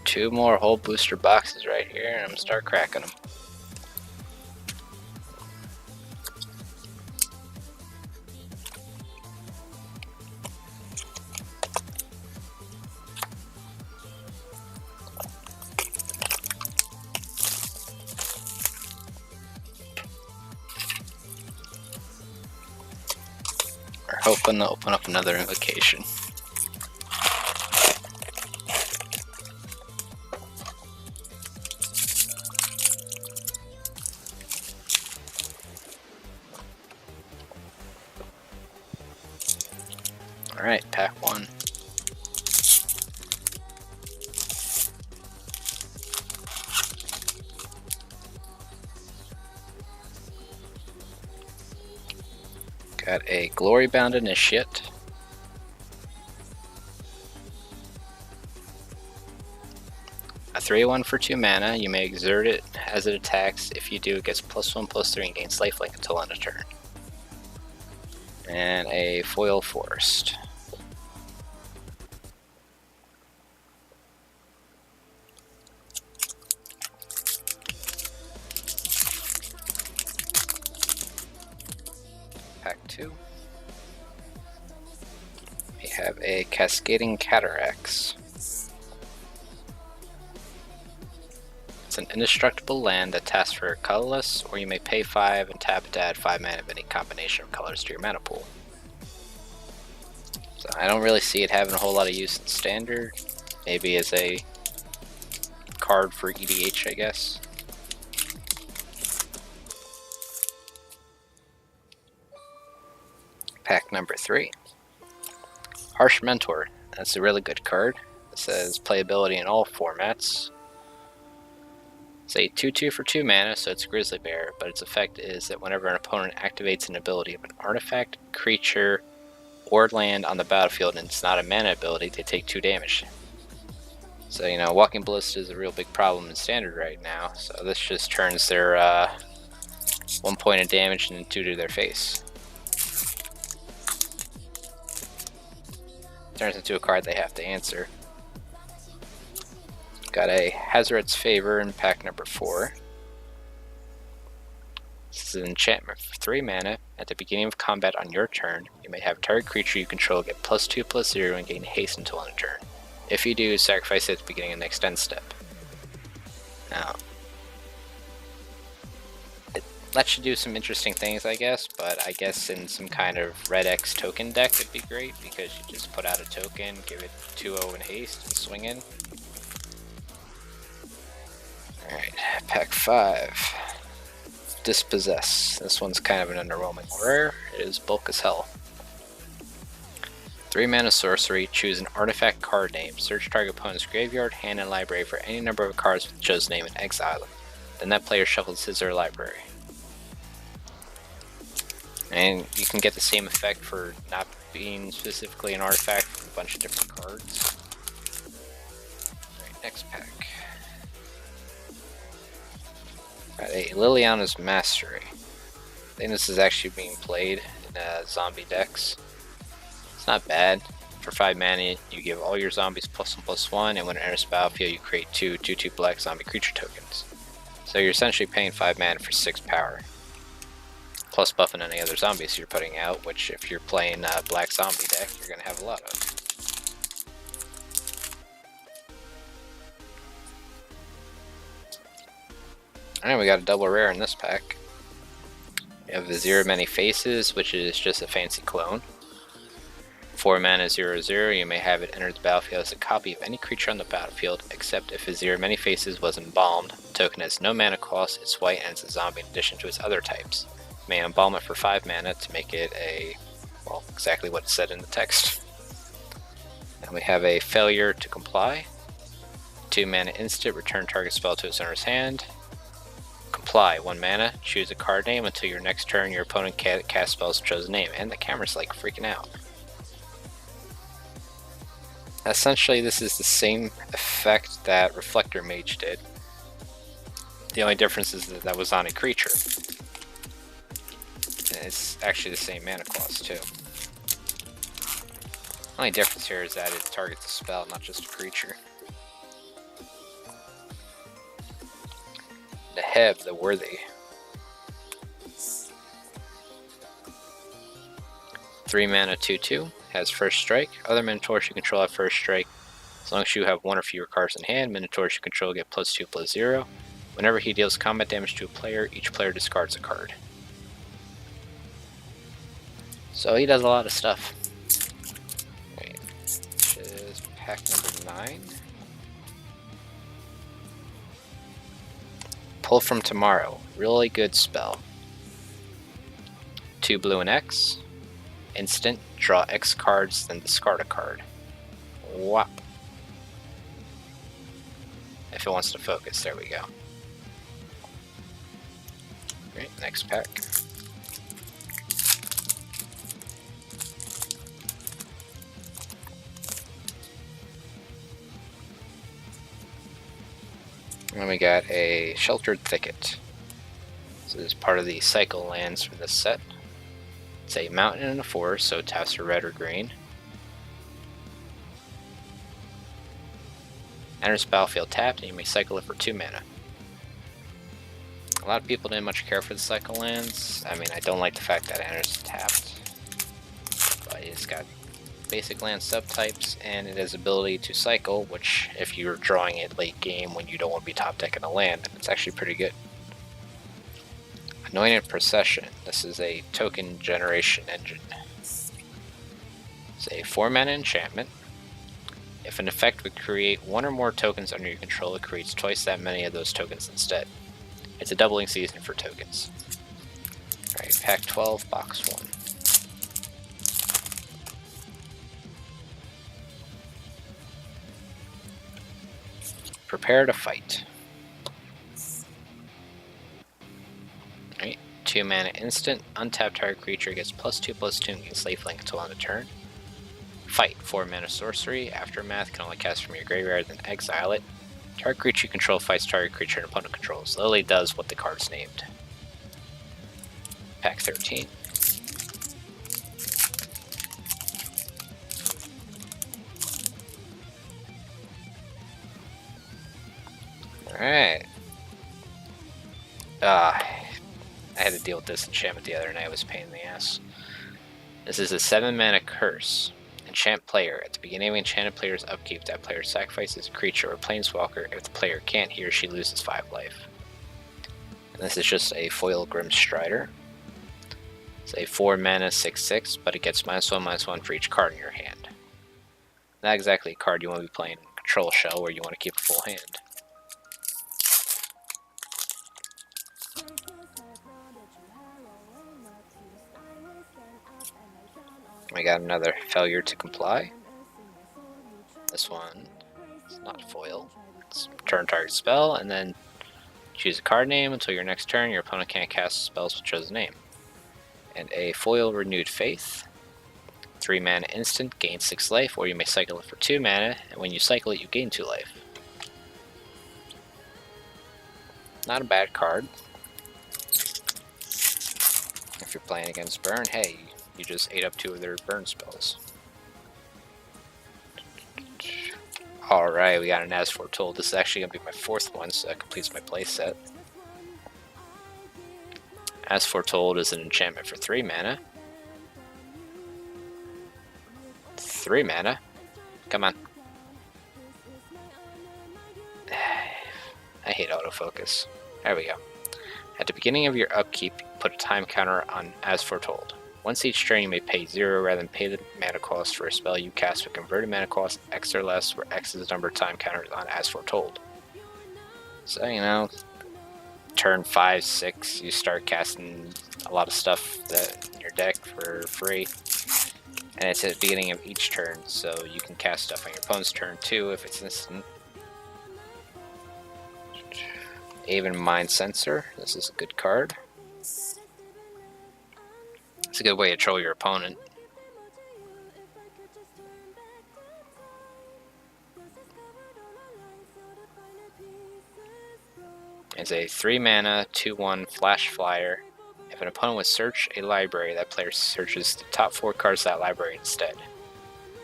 2 more whole booster boxes right here, and I'm gonna start cracking them. We're hoping to open up another invocation. Alright, pack 1. Got a Glory Bound Initiate. A 3/1 for 2 mana. You may exert it as it attacks. If you do, it gets +1/+3 and gains lifelink until end of turn. And a Foil Forest. Pack 2. We have a Cascading Cataracts. It's an indestructible land that taps for colorless, or you may pay 5 and tap it to add 5 mana of any combination of colors to your mana pool. So I don't really see it having a whole lot of use in standard. Maybe as a card for EDH, I guess. Pack number 3. Harsh Mentor. That's a really good card. It says playability in all formats. It's a 2/2 for 2 mana, so it's a Grizzly Bear, but its effect is that whenever an opponent activates an ability of an artifact, creature, or land on the battlefield and it's not a mana ability, they take 2 damage. So, you know, Walking Ballista is a real big problem in standard right now, so this just turns their 1 point of damage into 2 to their face. Turns into a card they have to answer. Got a Hazoret's Favor in pack number 4. This is an enchantment for 3 mana. At the beginning of combat on your turn, you may have a target creature you control get +2/+0 and gain haste until end of turn. If you do, sacrifice it at the beginning of the next end step. Now, it lets you do some interesting things, I guess, but I guess in some kind of Red X token deck it'd be great, because you just put out a token, give it 2/0 in haste, and swing in. Alright, pack 5. Dispossess. This one's kind of an underwhelming rare. It is bulk as hell. 3 mana sorcery, choose an artifact card name. Search target opponent's graveyard, hand, and library for any number of cards with chosen name and exile them. Then that player shuffles his or her library. And you can get the same effect for not being specifically an artifact from a bunch of different cards. Alright, next pack. Got a Liliana's Mastery. I think this is actually being played in zombie decks. It's not bad. For 5 mana, you give all your zombies +1/+1, and when it enters the battlefield, you create 2 2/2 black zombie creature tokens. So you're essentially paying 5 mana for 6 power. Plus buffing any other zombies you're putting out, which if you're playing a black zombie deck, you're going to have a lot of. Alright, we got a double rare in this pack. We have Vizier of Many Faces, which is just a fancy clone. 4 mana 0/0, you may have it enter the battlefield as a copy of any creature on the battlefield, except if Vizier of Many Faces was embalmed. The token has no mana cost, it's white, and it's a zombie in addition to its other types. You may embalm it for 5 mana to make it a, well, exactly what it said in the text. And we have a Failure to Comply. 2 mana instant, return target spell to its owner's hand. Comply, 1 mana, choose a card name. Until your next turn, your opponent can't cast spells with chosen name, and the camera's like freaking out. Essentially, this is the same effect that Reflector Mage did. The only difference is that that was on a creature. And it's actually the same mana cost too. The only difference here is that it targets a spell, not just a creature. Neheb the Worthy. 3 mana 2/2, has first strike. Other Minotaurs you control have first strike. As long as you have one or fewer cards in hand, Minotaurs you control get +2/+0. Whenever he deals combat damage to a player, each player discards a card. So he does a lot of stuff. Wait, which is pack number 9. Pull from Tomorrow, really good spell. 2 blue and X. Instant, draw X cards, then discard a card. Whop. If it wants to focus, there we go. Great, next pack. And we got a Sheltered Thicket. This is part of the cycle lands from this set. It's a mountain and a forest, so taps are red or green. Enters battlefield tapped, and you may cycle it for 2 mana. A lot of people didn't much care for the cycle lands. I mean, I don't like the fact that it enters tapped, but it's got basic land subtypes, and it has ability to cycle, which if you're drawing it late game when you don't want to be top decking a land, it's actually pretty good. Anointed Procession. This is a token generation engine. It's a 4 mana enchantment. If an effect would create one or more tokens under your control, it creates twice that many of those tokens instead. It's a doubling season for tokens. Alright, pack 12, box 1. Prepare to fight. Alright, 2 mana instant, untapped target creature gets +2/+2 and gets lifelink until on the turn. Fight, 4 mana sorcery, Aftermath can only cast from your graveyard, then exile it. Target creature you control fights target creature and opponent controls. Literally does what the card's named. Pack 13. Alright. I had to deal with this enchantment the other night, it was a pain in the ass. This is a 7 mana curse. Enchant player. At the beginning of enchanted player's upkeep, that player sacrifices a creature or planeswalker. If the player can't, he or she loses 5 life. And this is just a foil Grim Strider. It's a 4 mana 6/6, but it gets -1/-1 for each card in your hand. Not exactly a card you want to be playing in Control Shell where you want to keep a full hand. We got another Failure to Comply. This one is not foil. It's turn target spell, and then choose a card name. Until your next turn, your opponent can't cast spells with chosen name. And a foil Renewed Faith. 3 mana instant, gain 6 life, or you may cycle it for 2 mana, and when you cycle it, you gain 2 life. Not a bad card. If you're playing against Burn, hey, you just ate up 2 of their burn spells. Alright, we got an As Foretold. This is actually going to be my 4th one, so that completes my playset. As Foretold is an enchantment for 3 mana. 3 mana? Come on. I hate autofocus. There we go. At the beginning of your upkeep, put a time counter on As Foretold. Once each turn, you may pay 0 rather than pay the mana cost for a spell you cast with converted mana cost X or less, where X is the number of time counters on As Foretold. So, you know, turn 5, 6, you start casting a lot of stuff in your deck for free. And it's at the beginning of each turn, so you can cast stuff on your opponent's turn too if it's instant. Even Mind Sensor, this is a good card. It's a good way to troll your opponent. It's a 3 mana, 2/1 flash flyer. If an opponent would search a library, that player searches the top 4 cards of that library instead.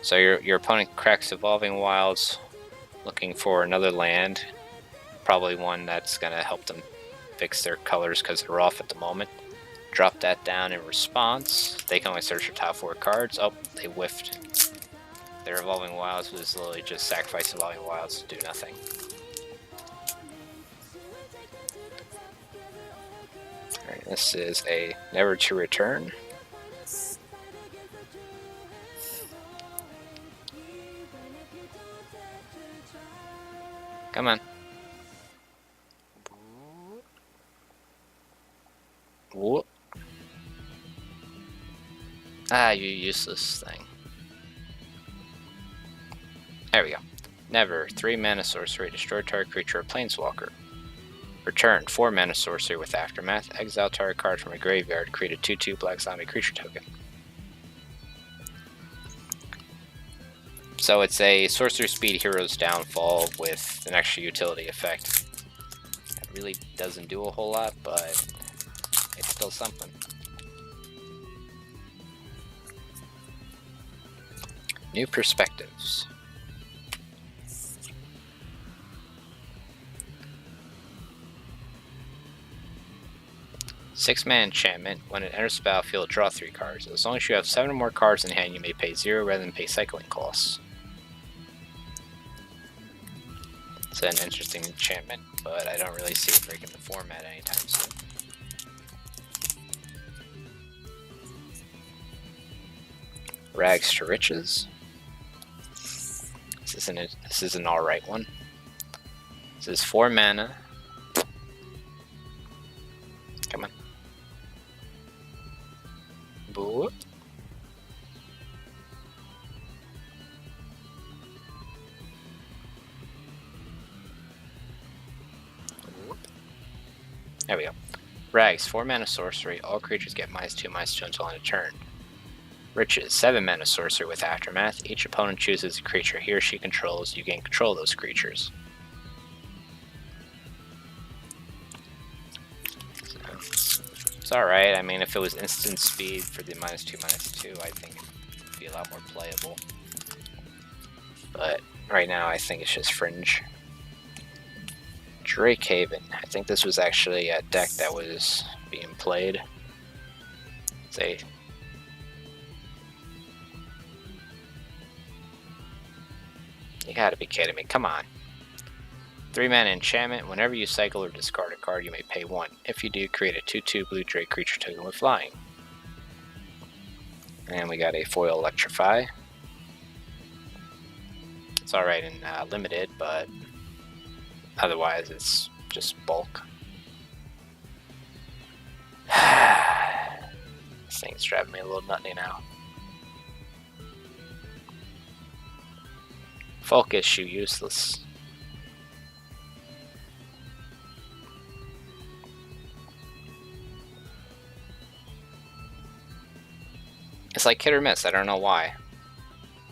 So your opponent cracks Evolving Wilds, looking for another land, probably one that's going to help them fix their colors because they're off at the moment. Drop that down in response. They can only search your top 4 cards. Oh, they whiffed. Their Evolving Wilds was literally just sacrifice Evolving Wilds to do nothing. Alright, this is a Never to Return. Come on. Whoop. Ah, you useless thing. There we go. Never. 3 mana sorcery. Destroy target creature or planeswalker. Return. 4 mana sorcery with Aftermath. Exile target card from a graveyard. Create a 2/2 black zombie creature token. So it's a sorcery speed hero's downfall with an extra utility effect. It really doesn't do a whole lot, but it's still something. New perspectives. Six-mana enchantment. When it enters the battlefield, draw 3 cards. As long as you have 7 or more cards in hand, you may pay 0 rather than pay cycling costs. It's an interesting enchantment, but I don't really see it breaking the format anytime soon. Rags to Riches. This is an alright one. This is 4 mana. Come on. Boo. There we go. Rags, 4 mana sorcery. All creatures get -2/-2 until end of turn. Riches, 7 mana sorcery with Aftermath. Each opponent chooses a creature he or she controls. You gain control of those creatures. So, it's alright. I mean, if it was instant speed for the -2/-2, I think it'd be a lot more playable. But right now, I think it's just fringe. Drake Haven. I think this was actually a deck that was being played. Say, you gotta be kidding me. Come on. 3 mana enchantment. Whenever you cycle or discard a card, you may pay 1. If you do, create a 2/2 blue Drake creature token with flying. And we got a foil Electrify. It's alright in limited, but otherwise it's just bulk. This thing's driving me a little nutty now. Focus Shoe useless. It's like hit or miss, I don't know why.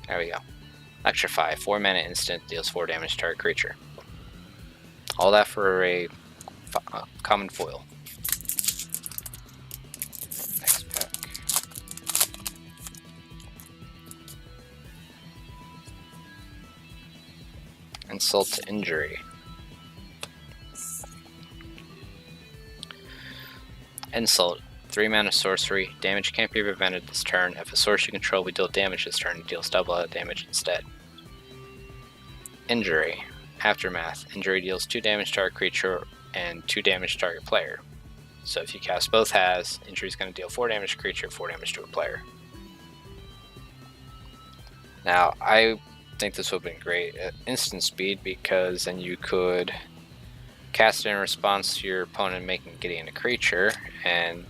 There we go. Electrify, 4 mana instant, deals 4 damage to target creature. All that for a common foil. Next pack. Insult to Injury. Insult. 3 mana sorcery. Damage can't be prevented this turn. If a source you control we deal damage this turn, it deals double that damage instead. Injury. Aftermath. Injury deals 2 damage to target creature and 2 damage to target player. So if you cast both has, Injury is going to deal 4 damage to creature, 4 damage to a player. Now, I think this would have been great at instant speed because then you could cast it in response to your opponent getting a creature and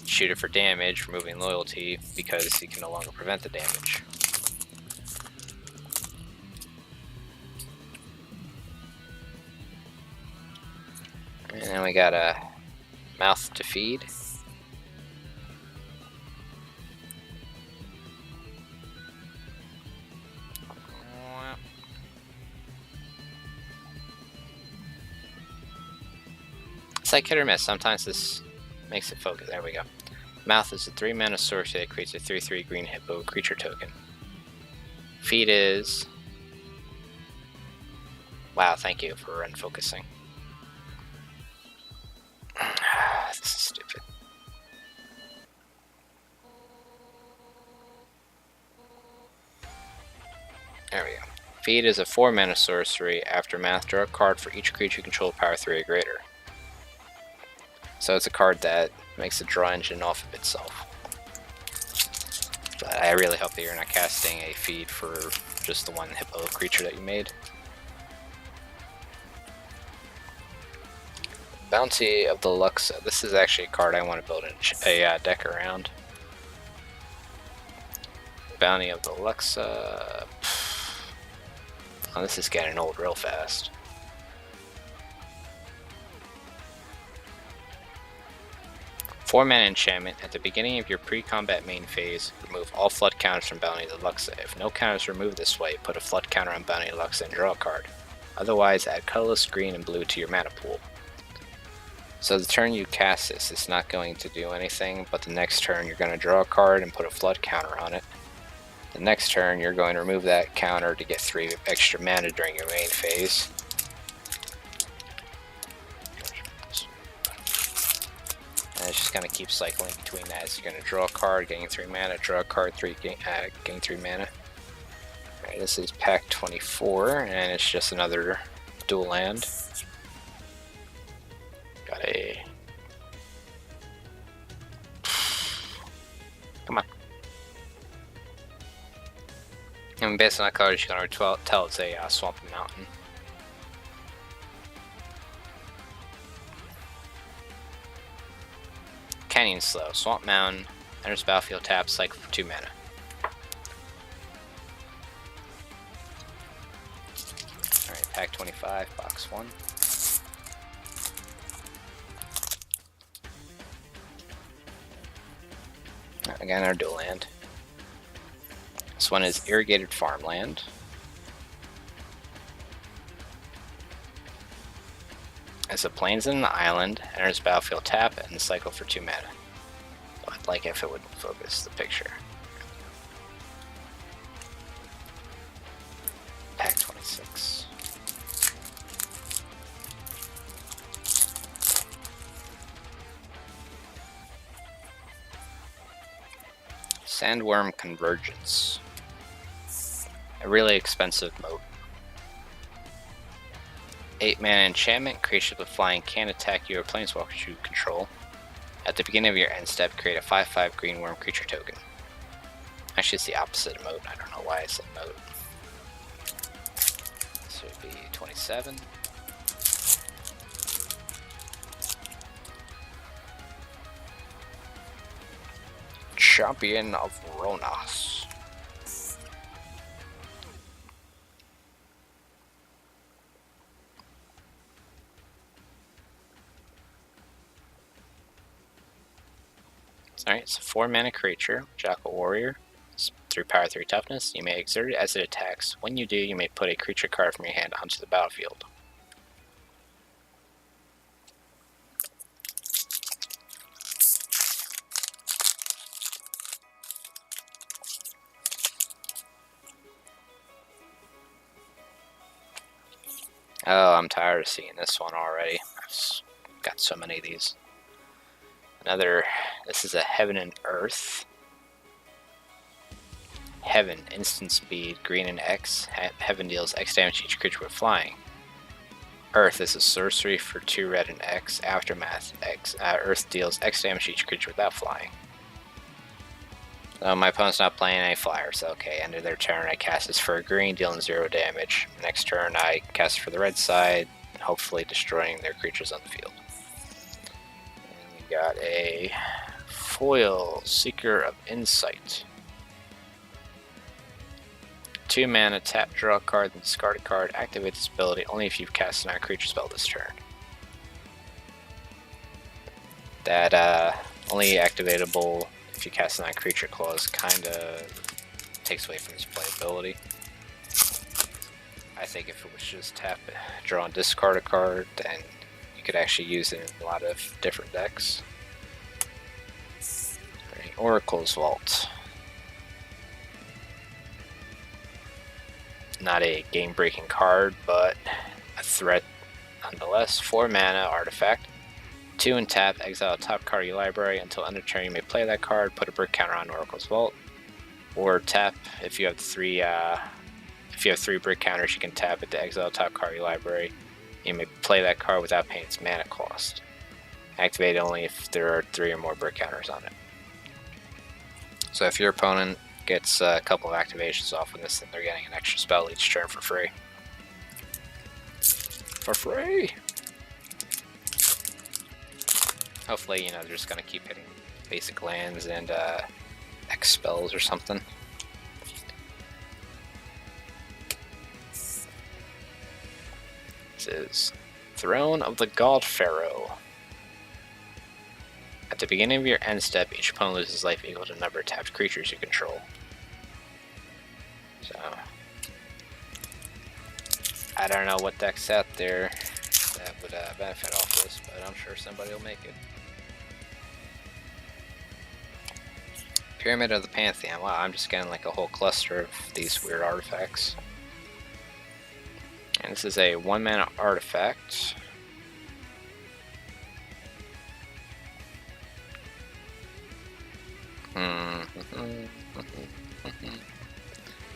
shoot it for damage, removing loyalty because he can no longer prevent the damage. And then we got a Mouth to Feed. It's like hit or miss. Sometimes this makes it focus. There we go. Mouth is a 3 mana sorcery that creates a 3/3 green hippo creature token. Feed is... Wow, thank you for unfocusing. Feed is a 4-mana sorcery. Aftermath, draw a card for each creature you control with power 3 or greater. So it's a card that makes the draw engine off of itself. But I really hope that you're not casting a feed for just the one hippo creature that you made. Bounty of the Luxa. This is actually a card I want to build a deck around. Bounty of the Luxa. Oh, this is getting old real fast. Four-mana enchantment. At the beginning of your pre-combat main phase, remove all flood counters from Bounty of the Luxa. If no counters are removed this way, put a flood counter on Bounty of the Luxa and draw a card. Otherwise, add colorless green and blue to your mana pool. So the turn you cast this, it's not going to do anything, but the next turn you're going to draw a card and put a flood counter on it. The next turn you're going to remove that counter to get 3 extra mana during your main phase. And it's just going to keep cycling between that. So you're going to draw a card, getting 3 mana, draw a card, getting 3 mana. Alright, this is pack 24, and it's just another dual land. Got a... Come on. And based on that card, you can tell it's a Swamp Mountain. Canyon Slow. Swamp Mountain. Enters battlefield, tap, cycle for 2 mana. Alright, pack 25, box 1. Again, our dual land. This one is Irrigated Farmland. It's a plains and an island, enters battlefield, tap, and cycle for 2 mana. So I'd like if it would focus the picture. Pack 26. Sandworm Convergence. A really expensive moat. 8-mana enchantment. Creatures with flying can attack you or planeswalkers you control. At the beginning of your end step, create a 5/5 green worm creature token. Actually, it's the opposite of moat. I don't know why I said moat. This would be 27. Champion of Ronas. Alright, it's a 4-mana creature, Jackal Warrior. It's 3 power, 3 toughness. You may exert it as it attacks. When you do, you may put a creature card from your hand onto the battlefield. Oh, I'm tired of seeing this one already. I've got so many of these. This is a Heaven and Earth. Heaven, instant speed, green and X. Heaven deals X damage to each creature with flying. Earth is a sorcery for 2 red and X. Aftermath, X. Earth deals X damage to each creature without flying. My opponent's not playing any flyers, so okay, end of their turn I cast this for a green, dealing 0 damage. Next turn I cast it for the red side, hopefully destroying their creatures on the field. And we got a foil, Seeker of Insight. 2 mana, tap, draw a card, then discard a card. Activate this ability only if you've cast a non-creature spell this turn. That only activatable if you cast a non-creature clause kinda takes away from its playability. I think if it was just tap, draw and discard a card, then you could actually use it in a lot of different decks. Right, Oracle's Vault. Not a game-breaking card, but a threat nonetheless. 4 mana artifact. 2 and tap, exile a top card of your library. Until end of turn you may play that card, put a brick counter on Oracle's Vault. Or tap, if you have 3 If you have 3 brick counters, you can tap it to exile top card of your library. You may play that card without paying its mana cost. Activate it only if there are 3 or more brick counters on it. So if your opponent gets a couple of activations off of this, then they're getting an extra spell each turn for free. For free! Hopefully, you know, they're just gonna keep hitting basic lands and X spells or something. This is Throne of the God Pharaoh. At the beginning of your end step, each opponent loses life equal to the number of tapped creatures you control. So, I don't know what deck's out there that would benefit off this, but I'm sure somebody will make it. Pyramid of the Pantheon. Wow, I'm just getting like a whole cluster of these weird artifacts. And this is a 1-mana artifact.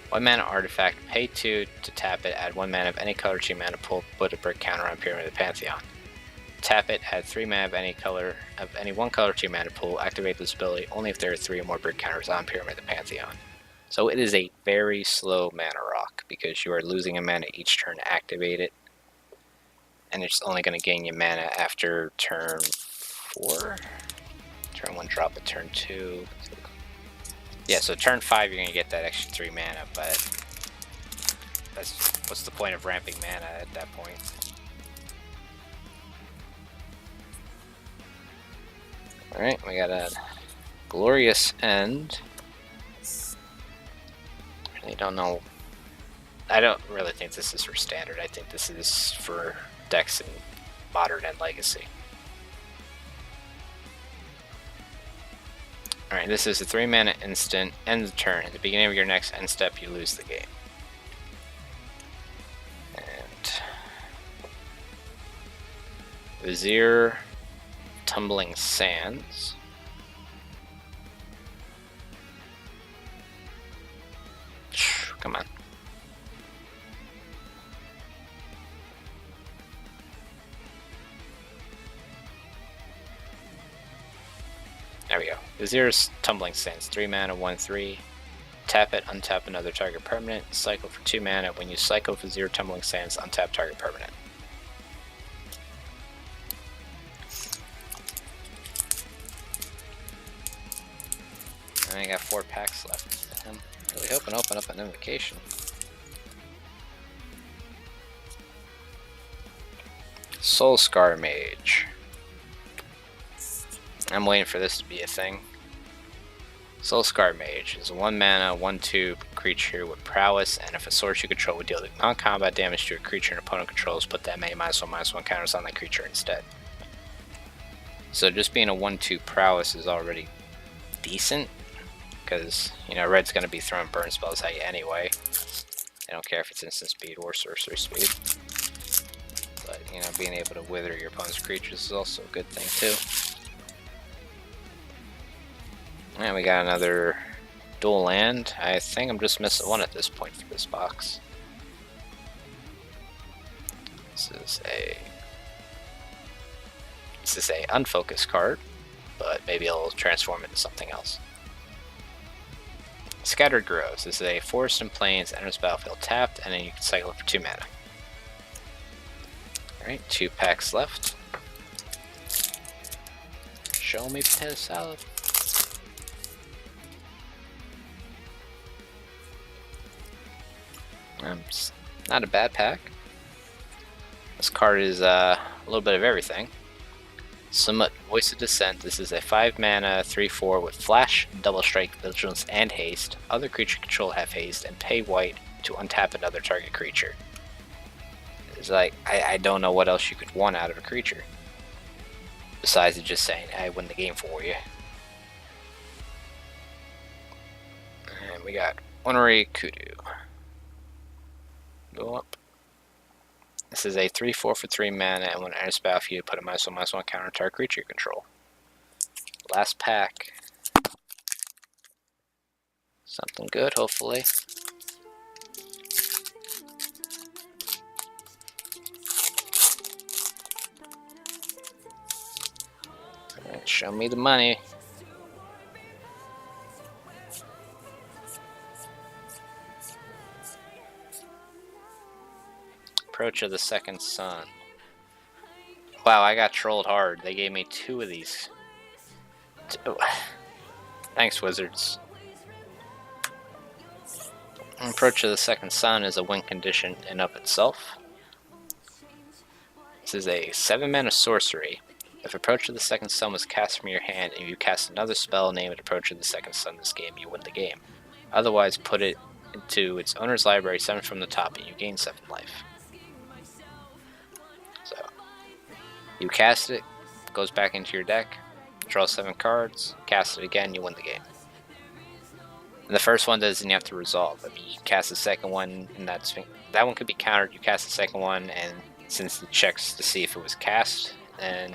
One mana artifact, pay 2 to tap it, add 1 mana of any color to your mana pool, put a brick counter on Pyramid of the Pantheon. Tap it, add 3 mana of any color of any 1 color to your mana pool, activate this ability only if there are 3 or more brick counters on Pyramid of the Pantheon. So it is a very slow mana rock, because you are losing a mana each turn to activate it. And it's only going to gain you mana after turn 4. Turn 1 drop at turn 2. Yeah, so turn 5 you're going to get that extra 3 mana, but what's the point of ramping mana at that point? Alright, we got a Glorious End. I don't know. I don't really think this is for standard. I think this is for decks in Modern and Legacy. Alright, this is a 3 mana instant, end the turn. At the beginning of your next end step, you lose the game. And Vizier, Tumbling Sands. Come on. There we go. Vizier's Tumbling Sands, 3 mana, 1/3. Tap it, untap another target permanent. Cycle for 2 mana. When you cycle Vizier Tumbling Sands, untap target permanent. And I got 4 packs left. I'm really hoping to open up an invocation. Soulscar Mage. I'm waiting for this to be a thing. Soulscar Mage is a 1 mana, 1/2 creature with prowess, and if a source you control would deal non-combat damage to a creature an opponent controls, put that many -1/-1 counters on that creature instead. So just being a 1/2 prowess is already decent, because, you know, red's going to be throwing burn spells at you anyway. I don't care if it's instant speed or sorcery speed. But, you know, being able to wither your opponent's creatures is also a good thing too. And we got another dual land. I think I'm just missing one at this point for this box. This is a unfocused card, but maybe it'll transform into something else. Scattered Groves. This is a Forest and Plains, enters battlefield tapped, and then you can cycle it for 2 mana. Alright, 2 packs left. Show me potato salad. Not a bad pack. This card is a little bit of everything. Somewhat Voice of Dissent. This is a 5 mana 3/4 with Flash, Double Strike, Vigilance, and Haste. Other creature control have Haste, and pay white to untap another target creature. It's like, I don't know what else you could want out of a creature, besides it just saying, I win the game for you. And we got Honorary Kudu. Go up. This is a 3/4 for 3 mana, and when it enters battlefield, you put a -1/-1 counter on target creature you control. Last pack. Something good, hopefully. Alright, show me the money. Approach of the Second Sun. Wow, I got trolled hard. They gave me 2 of these. Thanks, Wizards. Approach of the Second Sun is a win condition in of itself. This is a 7-mana sorcery. If Approach of the Second Sun was cast from your hand and you cast another spell named Approach of the Second Sun this game, you win the game. Otherwise, put it into its owner's library 7 from the top and you gain 7 life. So, you cast it, goes back into your deck, draw 7 cards, cast it again, you win the game. And the first one doesn't have to resolve. I mean, you cast the second one, and that one could be countered. You cast the second one, and since it checks to see if it was cast, and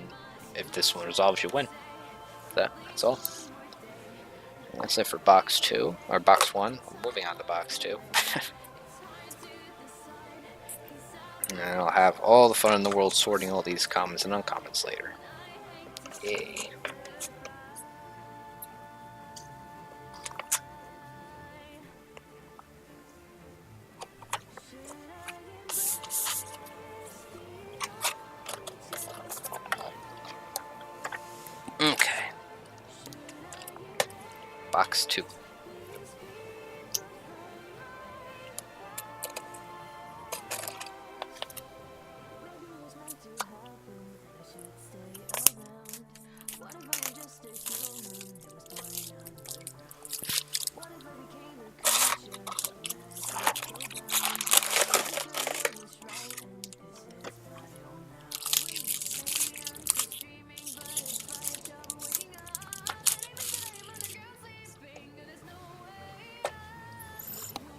if this one resolves, you win. So, that's all. And that's it for box 2, or box 1. Moving on to box 2. And I'll have all the fun in the world sorting all these commons and uncommons later. Yay. Okay. Box 2.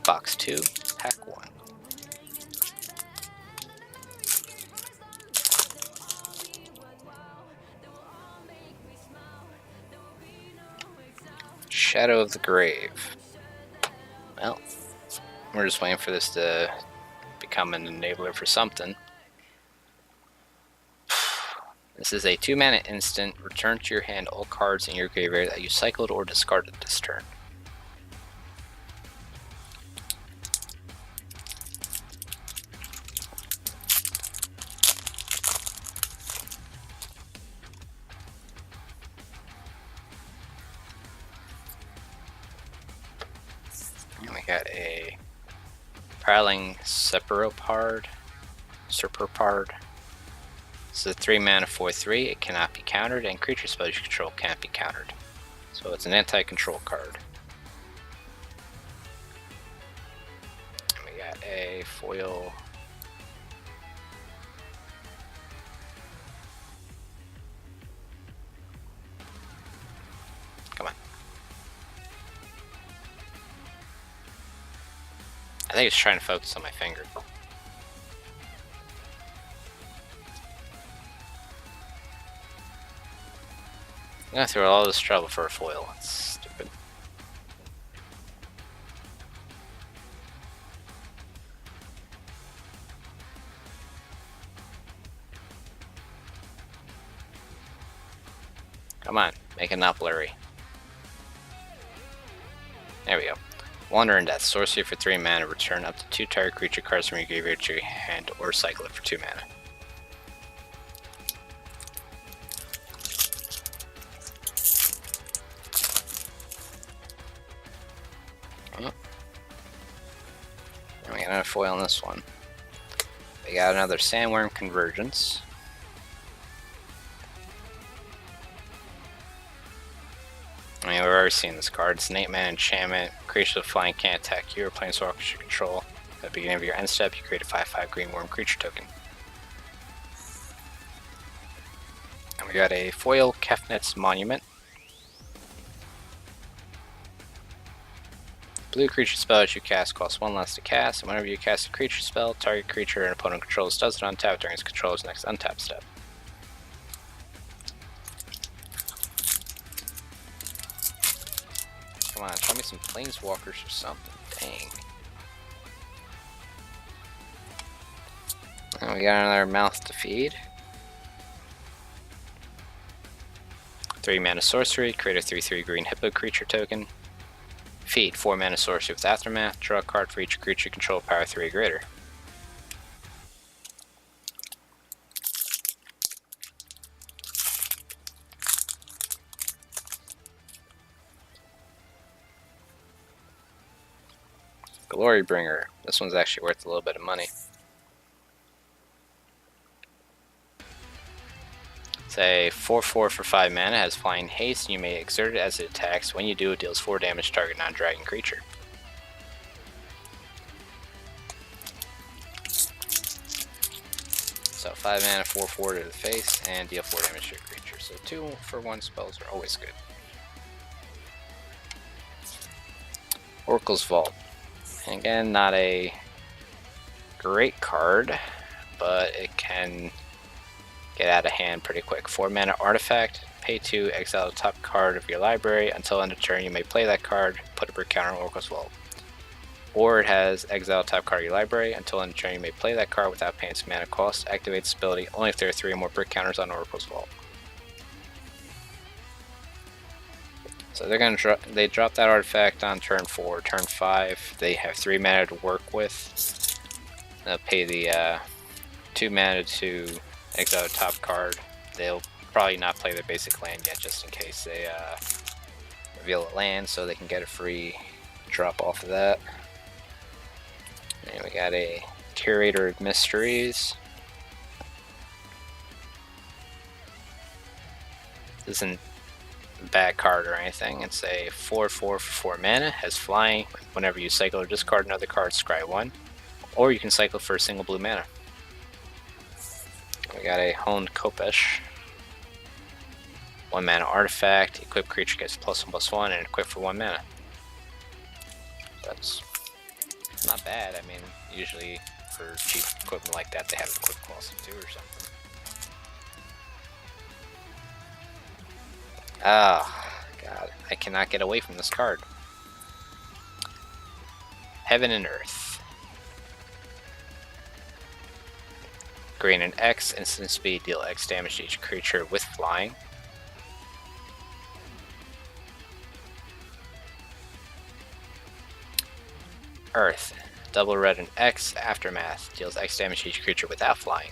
Box 2, pack 1. Shadow of the Grave. Well, we're just waiting for this to become an enabler for something. This is a 2-mana instant. Return to your hand all cards in your graveyard that you cycled or discarded this turn. And we got a Prowling Serpropard. This is a 3-mana 4/3. It cannot be countered, and creature spells you control can't be countered. So it's an anti-control card. And we got a foil. Come on. I think it's trying to focus on my finger. I'm going through all this trouble for a foil. It's stupid. Come on, make a Noplary. There we go. Wander in Death. Sorcery for 3 mana. Return up to 2 target creature cards from your graveyard to your hand, or cycle it for 2 mana. Oh. And we got another foil on this one. We got another Sandworm Convergence. I mean, we've already seen this card. It's an 8-mana enchantment. Creatures with flying can't attack you or planeswalkers you control. At the beginning of your end step, you create a 5/5 green worm creature token. And we got a foil Kefnet's Monument. Blue creature spells you cast cost 1 less to cast, and whenever you cast a creature spell, target creature an opponent controls does it untap during its controller's next untap step. Come on, show me some planeswalkers or something. Dang. And we got another Mouth to Feed. 3 mana sorcery, create a 3/3 green hippo creature token. Feed 4 mana sorcery with Aftermath, draw a card for each creature you control power 3 or greater. Glorybringer. This one's actually worth a little bit of money. It's a 4/4 for 5 mana, has flying haste, and you may exert it as it attacks. When you do, it deals 4 damage to target non-dragon creature. So 5 mana, 4/4 to the face, and deal 4 damage to your creature. So 2 for 1 spells are always good. Oracle's Vault. And again, not a great card, but it can get out of hand pretty quick. 4 mana artifact, pay 2, exile the top card of your library. Until end of turn, you may play that card, put a brick counter on Oracle's Vault. Or it has exile top card of your library. Until end of turn, you may play that card without paying its mana cost. Activate this ability only if there are 3 or more brick counters on Oracle's Vault. So they're gonna they drop that artifact on turn 4. Turn 5, they have 3 mana to work with. They'll pay the 2 mana to exile the top card. They'll probably not play their basic land yet, just in case they reveal a land, so they can get a free drop off of that. And we got a Curator of Mysteries. This isn't a bad card or anything. It's a 4/4 for 4 mana, has flying. Whenever you cycle or discard another card, scry 1. Or you can cycle for a single blue mana. We got a Honed Kopesh. 1 mana artifact, equip creature gets +1/+1 and equip for 1 mana. That's not bad. I mean, usually for cheap equipment like that, they have a equip clause of 2 or something. Ah, God, I cannot get away from this card. Heaven and Earth. Green and X, instant speed, deal X damage to each creature with flying. Earth, double red and X, Aftermath, deals X damage to each creature without flying.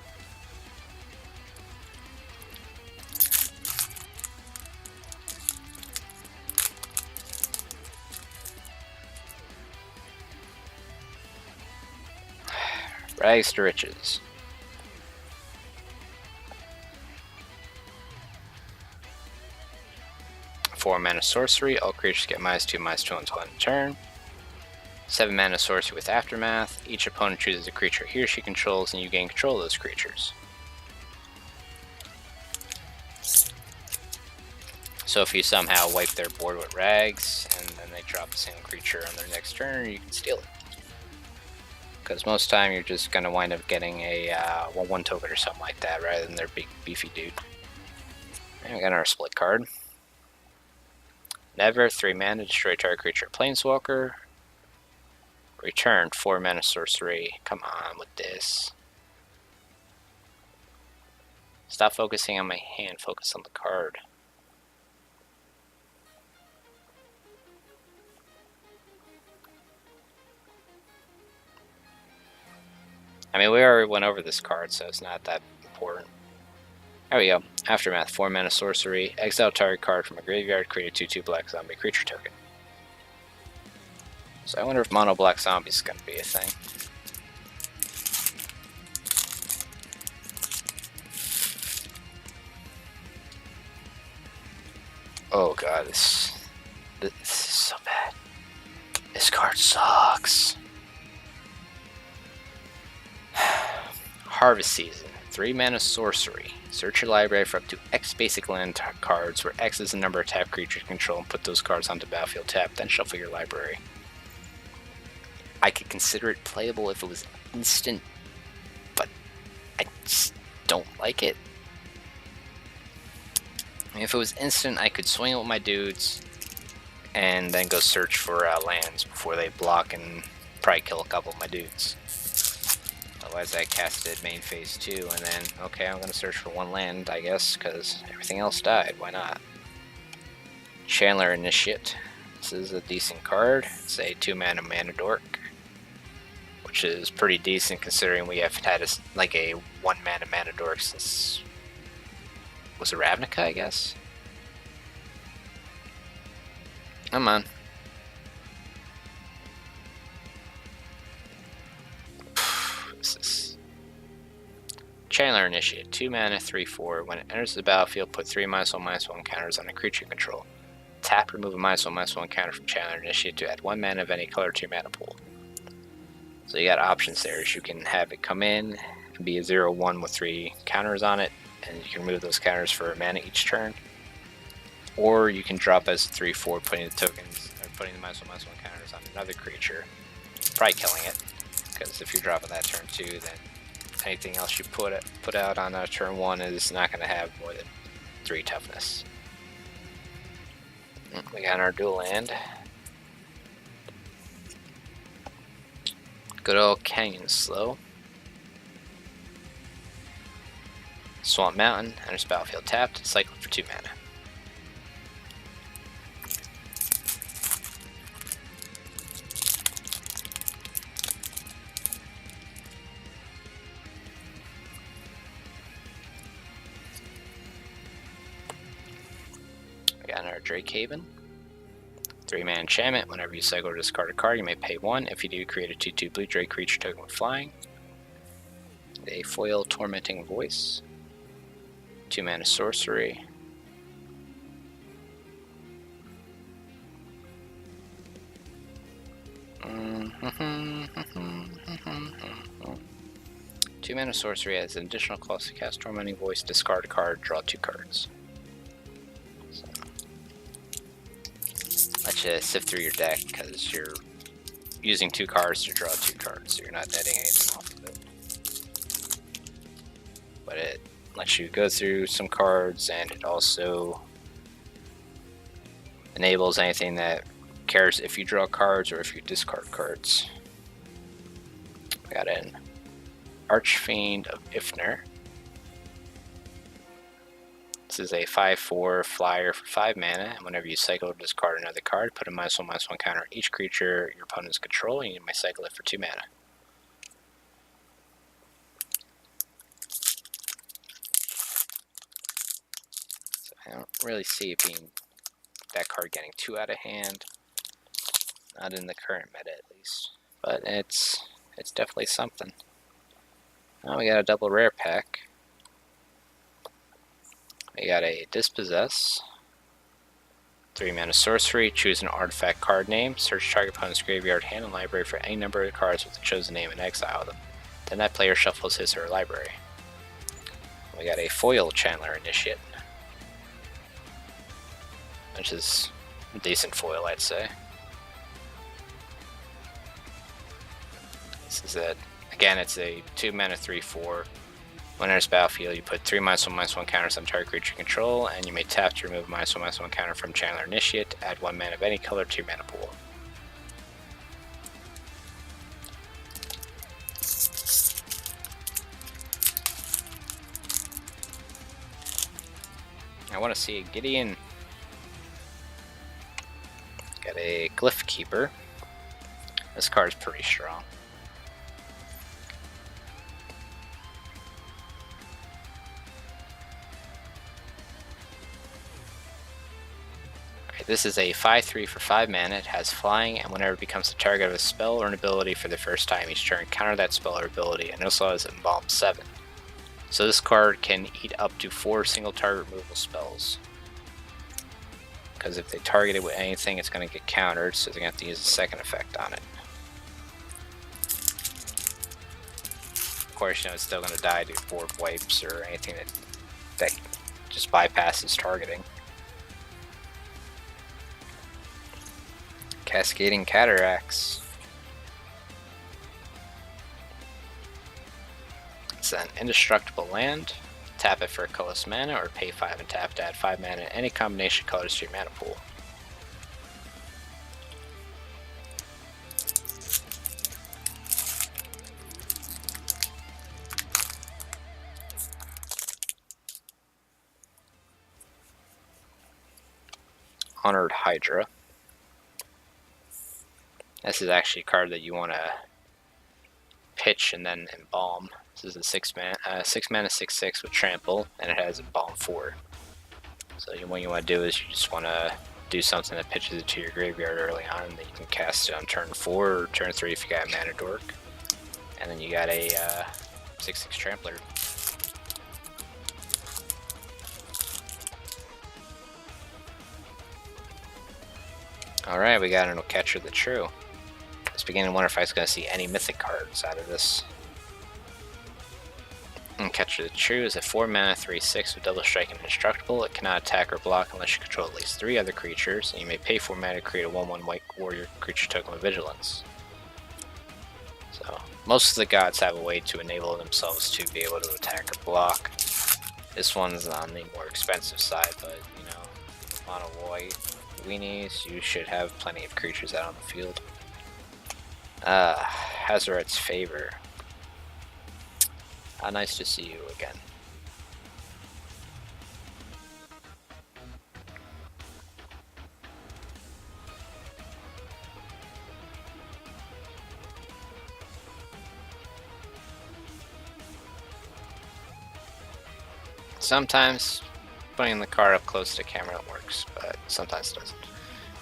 Rags to Riches. Four mana sorcery, all creatures get -2/-2 until end of turn. 7 mana sorcery with Aftermath, each opponent chooses a creature he or she controls and you gain control of those creatures. So if you somehow wipe their board with Rags and then they drop a single creature on their next turn, you can steal it. Because most of the time you're just going to wind up getting a 1/1 token or something like that rather than their big beefy dude. And we got our split card. Never, 3 mana, destroy target creature planeswalker. Return, 4 mana sorcery. Come on with this. Stop focusing on my hand, focus on the card. I mean, we already went over this card, so it's not that important. There we go. Aftermath, 4 mana sorcery. Exile target card from a graveyard, create a 2/2 black zombie creature token. So I wonder if mono black zombie is going to be a thing. Oh god, this is so bad. This card sucks. Harvest Season, 3 mana sorcery. Search your library for up to X basic land cards, where X is the number of tapped creatures you control, and put those cards onto battlefield tapped, then shuffle your library. I could consider it playable if it was instant, but I just don't like it. I mean, if it was instant, I could swing it with my dudes, and then go search for lands before they block and probably kill a couple of my dudes. Otherwise I casted main phase 2 and then, okay, I'm going to search for 1 land, I guess, because everything else died, why not? Chandler Initiate. This is a decent card. It's a 2-mana mana dork, which is pretty decent considering we have had a 1-mana mana dork since, was it Ravnica, I guess? Come on. What's this? Chandler Initiate. 2 mana, 3/4. When it enters the battlefield, put 3 -1/-1 counters on a creature you control. Tap, remove a -1/-1 counter from Chandler Initiate to add 1 mana of any color to your mana pool. So you got options there. You can have it come in and be a 0/1 with 3 counters on it, and you can remove those counters for a mana each turn. Or you can drop as a 3/4, putting the tokens or putting the -1/-1 counters on another creature, probably killing it. Because if you're dropping that turn 2, then anything else you put out on turn 1 is not going to have more than 3 toughness. We got our dual land. Good old Canyon Slow. Swamp Mountain, enters battlefield tapped, cycle for 2 mana. We got our Drake Haven. 3-mana enchantment. Whenever you cycle or discard a card, you may pay 1. If you do, create a 2/2 blue Drake creature token with flying. A foil Tormenting Voice. 2-mana sorcery. Two-mana sorcery has an additional cost to cast Tormenting Voice, discard a card, draw 2 cards. So, let you sift through your deck because you're using 2 cards to draw 2 cards, so you're not netting anything off of it. But it lets you go through some cards, and it also enables anything that cares if you draw cards or if you discard cards. I got an Archfiend of Ifnir. This is a 5/4 flyer for 5 mana, and whenever you cycle or discard another card, put a -1/-1 counter on each creature your opponents control, and you may cycle it for 2 mana. So I don't really see it being that card getting too out of hand. Not in the current meta, at least. But it's definitely something. Now we got a double rare pack. We got a Dispossess. 3-mana sorcery. Choose an artifact card name. Search target opponent's graveyard, hand, and library for any number of cards with the chosen name and exile them. Then that player shuffles his or her library. We got a foil Chandler Initiate, which is a decent foil, I'd say. This is it. Again, it's a 2-mana 3/4. When enters battlefield, you put 3 -1/-1 counters on target creature control, and you may tap to remove a -1/-1 counter from Chandler Initiate. Add 1 mana of any color to your mana pool. I want to see a Gideon. Got a Glyph Keeper. This card's pretty strong. This is a 5/3 for 5 mana. It has flying, and whenever it becomes the target of a spell or an ability for the first time each turn, counter that spell or ability, and also has Embalm 7. So this card can eat up to 4 single target removal spells. Because if they target it with anything, it's going to get countered, so they're going to have to use a second effect on it. Of course, you know, it's still going to die due to board wipes or anything that just bypasses targeting. Cascading Cataracts. It's an indestructible land. Tap it for a colorless mana, or pay 5 and tap to add 5 mana in any combination of colors to your mana pool. Honored Hydra. This is actually a card that you want to pitch and then embalm. This is a 6-mana 6/6 with trample, and it has embalm 4. So what you want to do is you just want to do something that pitches it to your graveyard early on, and then you can cast it on turn 4 or turn 3 if you got a mana dork. And then you got a 6/6 trampler. Alright, we got an Catcher the True. I was beginning to wonder if I was going to see any mythic cards out of this. And Catcher the True is a 4-mana 3/6 with double strike and indestructible. It cannot attack or block unless you control at least 3 other creatures, and you may pay 4 mana to create a 1/1 white warrior creature token with vigilance. So, most of the gods have a way to enable themselves to be able to attack or block. This one's on the more expensive side, but you know, mono white weenies, you should have plenty of creatures out on the field. Hazoret's Favor. Nice to see you again. Sometimes putting the card up close to the camera works, but sometimes it doesn't.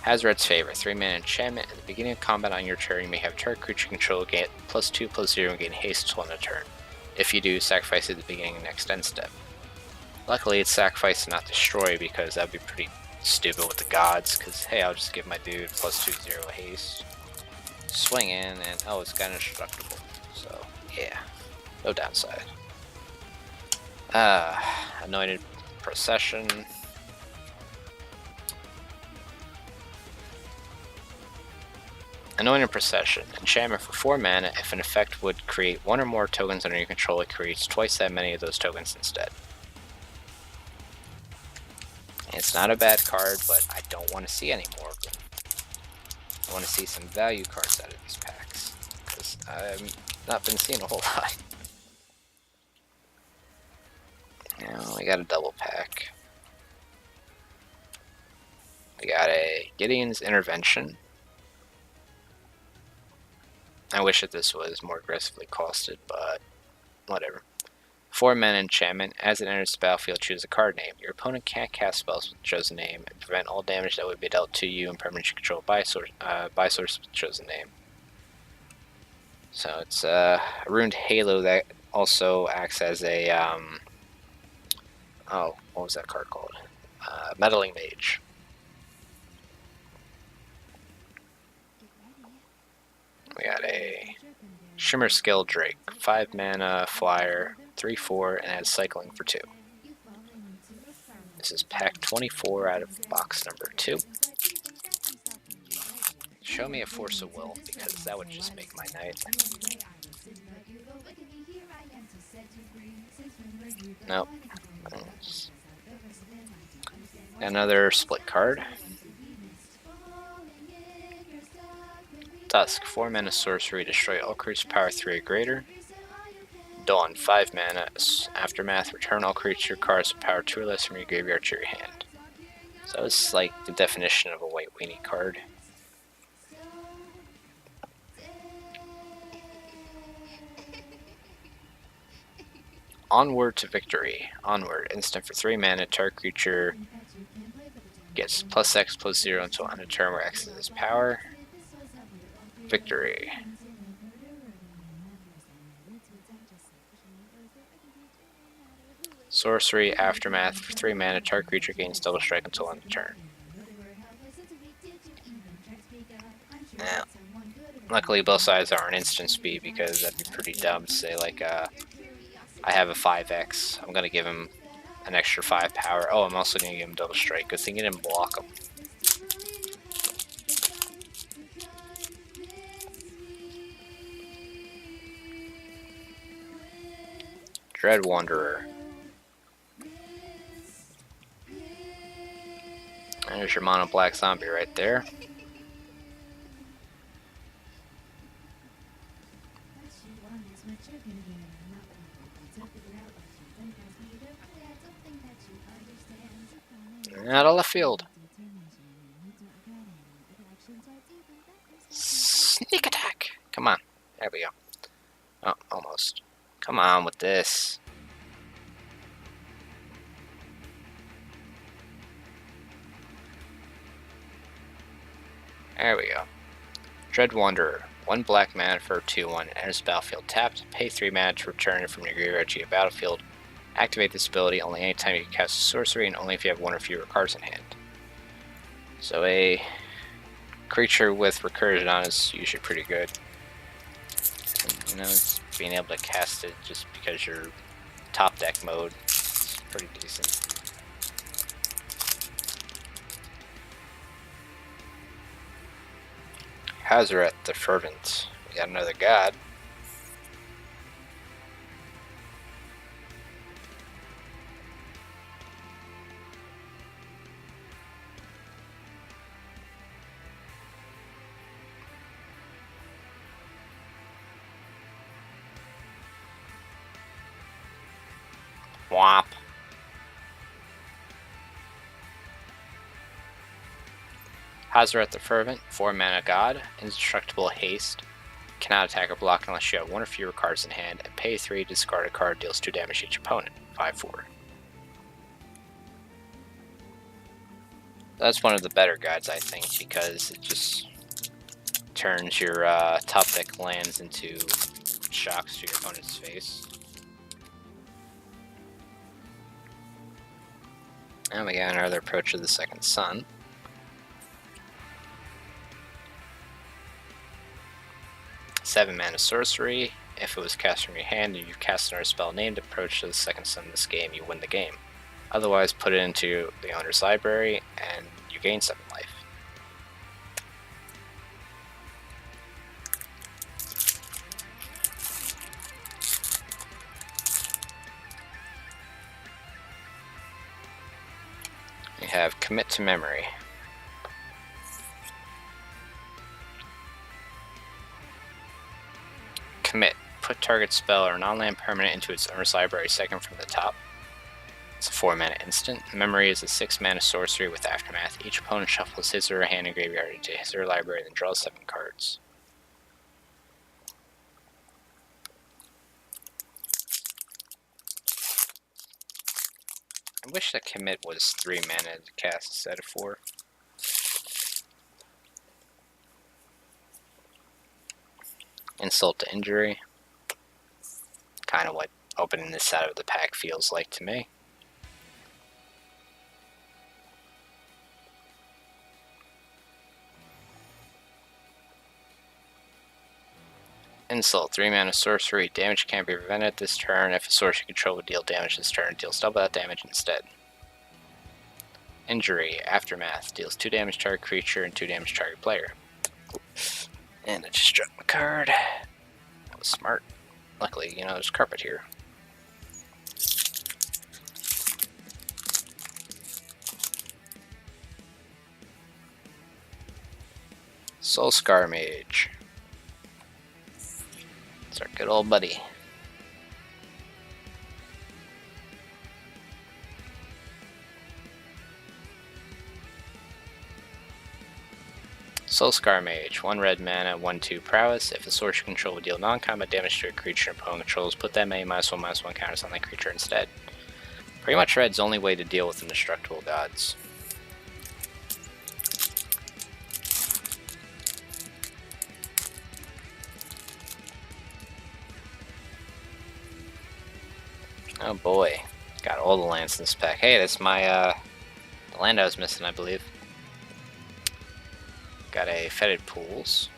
Hazoret's Favor, 3-mana enchantment. At the beginning of combat on your turn, you may have target creature control get +2/+0 and gain haste until end of turn. If you do, sacrifice it at the beginning of next end step. Luckily, it's sacrifice and not destroy, because that'd be pretty stupid with the gods, because hey, I'll just give my dude +2/0 haste. Swing in, and oh, it's got indestructible. So, yeah, no downside. Anointed Procession. Anointed Procession. Enchantment for 4 mana. If an effect would create 1 or more tokens under your control, it creates twice that many of those tokens instead. It's not a bad card, but I don't want to see any more of them. I want to see some value cards out of these packs, because I've not been seeing a whole lot. Now we got a double pack. We got a Gideon's Intervention. I wish that this was more aggressively costed, but whatever. 4-mana enchantment. As it enters the battlefield, choose a card name. Your opponent can't cast spells with the chosen name and prevent all damage that would be dealt to you and permanents you control by source with the chosen name. So it's a Ruined Halo that also acts as a oh, what was that card called? Meddling Mage. We got a Shimmer Scale Drake, 5-mana flyer, 3/4, and adds cycling for 2. This is pack 24 out of box number 2. Show me a Force of Will, because that would just make my night. Nope. Another split card. Dusk, 4-mana sorcery, destroy all creatures power 3 or greater. Dawn, 5 mana, Aftermath, return all creature cards with power 2 or less from your graveyard to your hand. So it's like the definition of a white weenie card. Onward to Victory. Onward, instant for 3 mana, target creature gets +X/+0 until end of turn where X is its power. Victory. Sorcery, Aftermath, for 3 mana, target creature gains double strike until end of turn. Now, luckily both sides are an instant speed, because that'd be pretty dumb to say like, I have a 5x, I'm gonna give him an extra 5 power. Oh, I'm also gonna give him double strike, because he didn't block him. Dread Wanderer. There's your mono black zombie right there. Out of left field. Come on with this. There we go. Dread Wanderer. 1 black mana for 2/1. Enters the battlefield tapped. Pay 3 mana to return it from your graveyard to your battlefield. Activate this ability only anytime you can cast a sorcery and only if you have 1 or fewer cards in hand. So a creature with recursion on is usually pretty good. You know, being able to cast it just because you're top deck mode is pretty decent. Hazaret the Fervent. We got another god. Womp. Hazaret the Fervent, 4 mana god, indestructible haste, cannot attack or block unless you have 1 or fewer cards in hand, and pay 3, discard a card, deals 2 damage to each opponent, 5/4. That's one of the better gods, I think, because it just turns your top deck lands into shocks to your opponent's face. And we got another Approach of the Second Sun. Seven mana sorcery. If it was cast from your hand and you cast another spell named Approach to the Second Sun in this game, you win the game. Otherwise, put it into the owner's library and you gain 7 life. We have Commit to Memory. Commit. Put target spell or non-land permanent into its owner's library second from the top. It's a 4 mana instant. Memory is a 6 mana sorcery with Aftermath. Each opponent shuffles his or her hand and graveyard into his or her library and then draws 7 cards. I wish that Commit was 3 mana to cast instead of 4. Insult to Injury. Kind of what opening this out of the pack feels like to me. Insult, 3 mana sorcery. Damage can't be prevented this turn. If a source you control would deal damage this turn, it deals double that damage instead. Injury, Aftermath. Deals 2 damage to target creature and 2 damage to target player. And I just dropped my card. That was smart. Luckily, you know, there's carpet here. Soulscar Mage. It's our good old buddy. Soulscar Mage, 1 red mana, 1/2 prowess. If a source you control would deal non-combat damage to a creature your opponent controls, put that many -1/-1 counters on that creature instead. Pretty much red's only way to deal with indestructible gods. Oh boy, got all the lands in this pack. Hey, that's my the land I was missing, I believe. Got a Fetid Pools.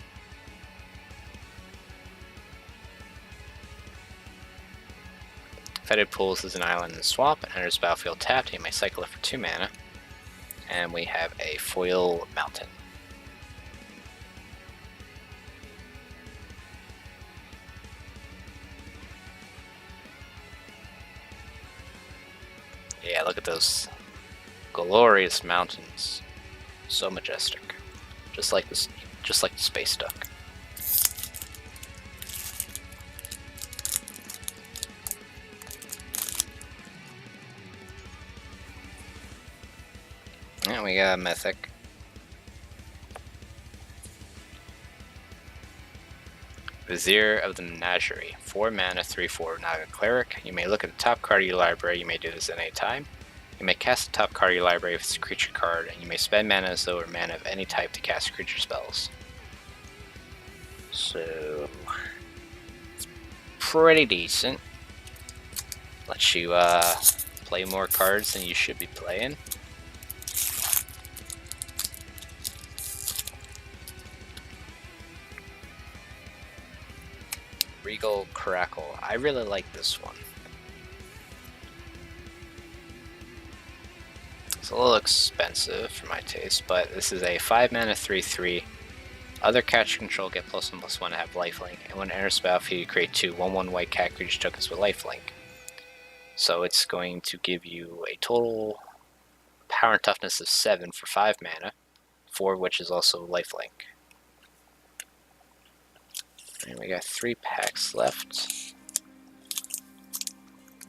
Fetid Pools is an island in the swamp and enters battlefield tapped. You may cycle it for 2 mana. And we have a Foil Mountain. Yeah, look at those glorious mountains. So majestic. Just like the space duck. And we got a mythic. Vizier of the Menagerie. 4 mana, 3/4 Naga Cleric. You may look at the top card of your library. You may do this at any time. You may cast the top card of your library if it's a creature card, and you may spend mana as though or mana of any type to cast creature spells. So, it's pretty decent. Lets you play more cards than you should be playing. Regal Crackle. I really like this one. It's a little expensive for my taste, but this is a 5 mana 3/3. Other catcher control get +1/+1 to have lifelink, and when it enters the battlefield, you create 2 1/1 white cat creature tokens with lifelink. So it's going to give you a total power and toughness of 7 for 5 mana, 4 of which is also lifelink. And we got 3 packs left.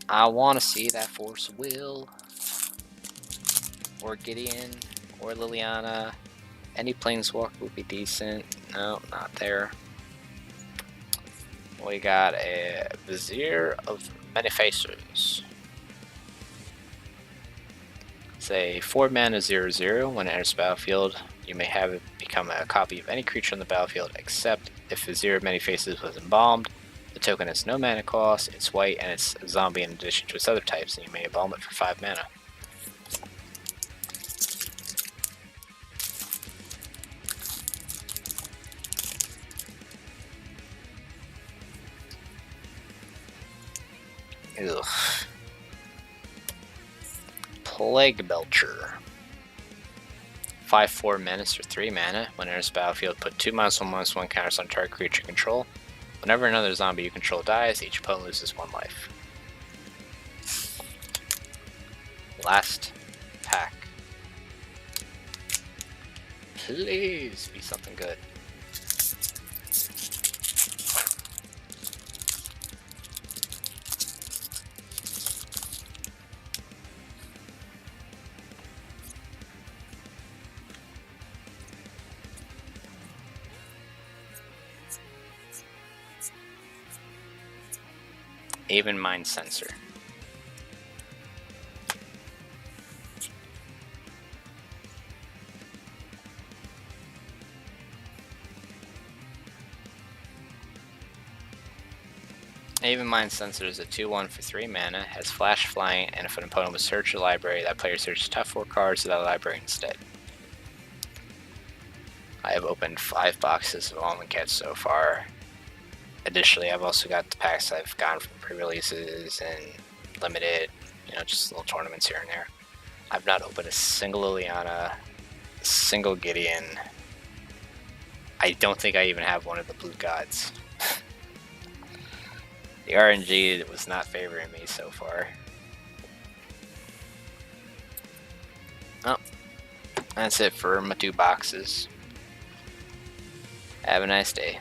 I want to see that Force Will, or Gideon, or Liliana. Any Planeswalker would be decent. No, not there. We got a Vizier of Many Faces. It's a 4 mana 0/0. When it enters the battlefield, you may have it become a copy of any creature on the battlefield, except if Vizier of Many Faces was embalmed. The token has no mana cost, it's white, and it's a zombie in addition to its other types, and you may embalm it for 5 mana. Ugh. Plague Belcher. 5/4 menace for 3 mana. When it enters the battlefield, put 2 -1/-1 counters on target creature control. Whenever another zombie you control dies, each opponent loses 1 life. Last pack. Please be something good. Even Mind Sensor. Even Mind Sensor is a 2/1 for 3 mana, has flash flying, and if an opponent would search your library, that player searches top 4 cards of that library instead. I have opened 5 boxes of Amonkhet so far. Additionally, I've also got the packs I've gotten from pre-releases and limited, just little tournaments here and there. I've not opened a single Liliana, a single Gideon. I don't think I even have one of the Blue Gods. The RNG was not favoring me so far. Oh, that's it for my 2 boxes. Have a nice day.